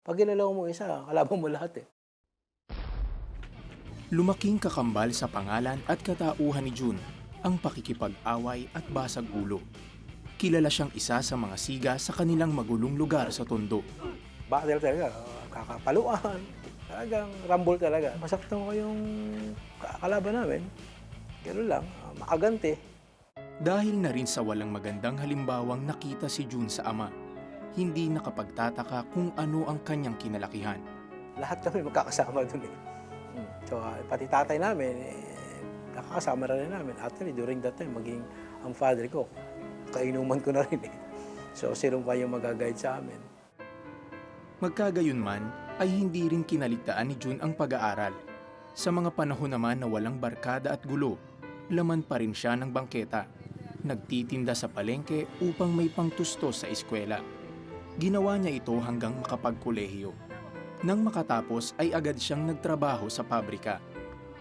Pag ginalaw mo isa, kalaban mo lahat, eh. Lumaking kakambal sa pangalan at katauhan ni June ang pakikipag-away at basag ulo. Kilala siyang isa sa mga siga sa kanilang magulong lugar sa Tondo. Battle talaga, kakapaluan, talagang rumble talaga. Masaktan ko yung kalaban namin, gano'n lang, makagante. Dahil na rin sa walang magandang halimbawang nakita si June sa ama, hindi nakapagtataka kung ano ang kanyang kinalakihan. Lahat kami magkakasama dun, eh. So, pati tatay namin, nakakasama na rin namin. Actually, during that time, maging ang father ko, kainuman ko na rin, eh. So, sino pa yung mag-guide sa amin? Magkagayunman ay hindi rin kinaligtaan ni June ang pag-aaral. Sa mga panahon naman na walang barkada at gulo, laman pa rin siya ng bangketa. Nagtitinda sa palengke upang may pangtustos sa eskwela. Ginawa niya ito hanggang makapagkolehiyo. Nang makatapos ay agad siyang nagtrabaho sa pabrika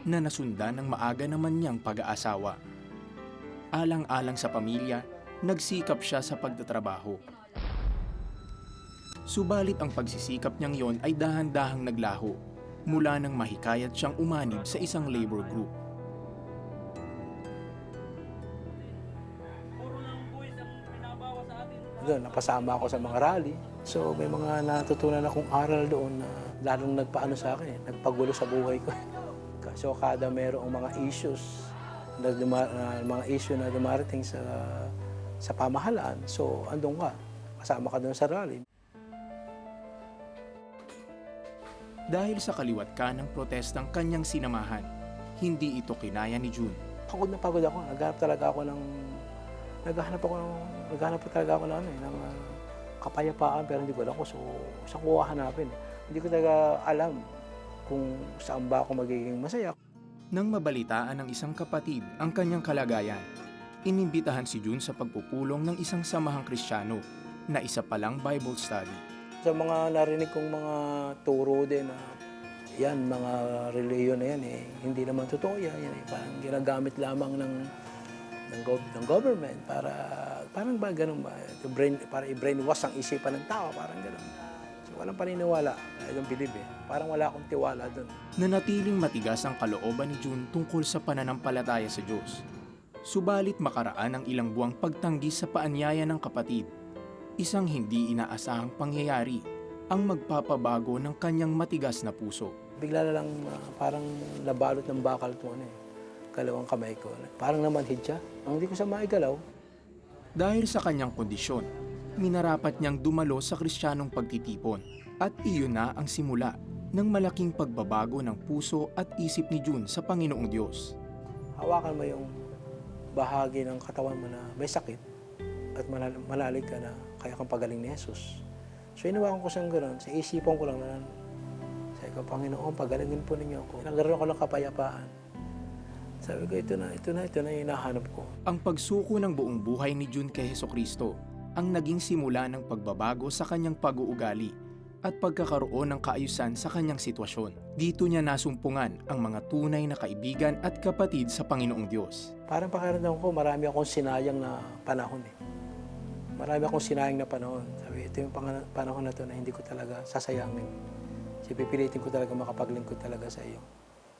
na nasundan ng maaga naman niyang pag-aasawa. Alang-alang sa pamilya, nagsikap siya sa pagtatrabaho. Subalit ang pagsisikap niyang yon ay dahan-dahang naglaho mula nang mahikayat siyang umanib sa isang labor group. Doon, napasama ako sa mga rally. So, may mga natutunan akong aral doon na lalong nagpaano sa akin, nagpagulo sa buhay ko. So, kada mayroong mga issues mga issue na dumarating sa pamahalaan, so andun ka, kasama ka doon sa rally. Dahil sa kaliwat ka ng protestang kanyang sinamahan, hindi ito kinaya ni June. Pagod na pagod ako, naghahanap pa talaga ako ng, ng kapayapaan, pero hindi ko alam kung saan ko hahanapin. Hindi ko talaga alam kung saan ba ako magiging masaya. Nang mabalitaan ng isang kapatid ang kanyang kalagayan, inimbitahan si June sa pagpupulong ng isang samahang Kristiyano na isa palang Bible study. Sa mga narinig kong mga turo din na yan, mga reliyon na yan, hindi naman totoo yan. Yan parang ginagamit lamang ng government para parang ba ganun ba, para i-brainwash ang isipan ng tao, parang ganun. So walang paniniwala, I don't believe Parang wala akong tiwala doon. Nanatiling matigas ang kalooban ni June tungkol sa pananampalataya sa Diyos. Subalit makaraan ang ilang buwang pagtanggi sa paanyaya ng kapatid, isang hindi inaasahang pangyayari ang magpapabago ng kanyang matigas na puso. Bigla na lang parang nabalot ng bakal itong kalawang kamay ko. Parang namanhid siya. Ang hindi ko siya maigalaw. Dahil sa kanyang kondisyon, minarapat niyang dumalo sa Kristiyanong pagtitipon at iyon na ang simula ng malaking pagbabago ng puso at isip ni June sa Panginoong Diyos. Hawakan mo yung bahagi ng katawan mo na may sakit at malalig ka na kaya kang pagaling ni Jesus. So inawakan ko siyang gano'n, sa isipan ko lang na sabi ko, Panginoon, pagalingin po ninyo ako. Nagkaroon ako ng kapayapaan. Sabi ko, ito na yung hinahanap ko. Ang pagsuko ng buong buhay ni June kay Hesukristo ang naging simula ng pagbabago sa kanyang pag-uugali at pagkakaroon ng kaayusan sa kanyang sitwasyon. Dito niya nasumpungan ang mga tunay na kaibigan at kapatid sa Panginoong Diyos. Parang pakiramdam ko, marami akong sinayang na panahon Marami akong sinayang na panahon. Sabi, ito yung panahon na ito na hindi ko talaga sasayangin. So, pipilitin ko talaga makapaglingkod talaga sa iyo.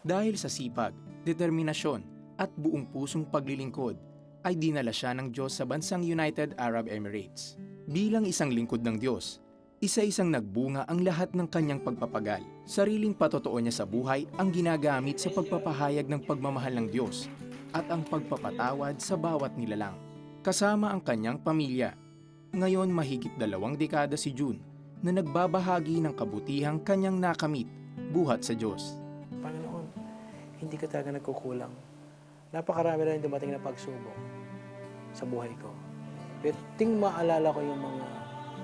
Dahil sa sipag, determinasyon at buong pusong paglilingkod, ay dinala siya ng Diyos sa bansang United Arab Emirates. Bilang isang lingkod ng Diyos, isa-isang nagbunga ang lahat ng kanyang pagpapagal. Sariling patotoo niya sa buhay ang ginagamit sa pagpapahayag ng pagmamahal ng Diyos at ang pagpapatawad sa bawat nilalang. Kasama ang kanyang pamilya. Ngayon mahigit 2 dekada si June na nagbabahagi ng kabutihang kanyang nakamit buhat sa Diyos. Panginoon, hindi ka talaga nagkukulang. Napakarami na rin dumating na pagsubok sa buhay ko. Pero maalala ko yung mga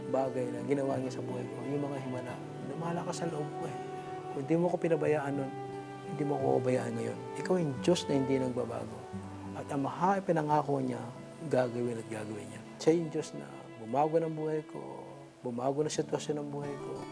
bagay na ginawa niya sa buhay ko, yung mga himala. Namala ka sa loob ko Kung hindi mo ko pinabayaan nun, hindi mo ko pabayaan ngayon. Ikaw yung Diyos na hindi nagbabago. At ang pinangako niya, gagawin at gagawin niya. Siya yung Diyos na bumago ng buhay ko, bumago na sitwasyon ng buhay ko.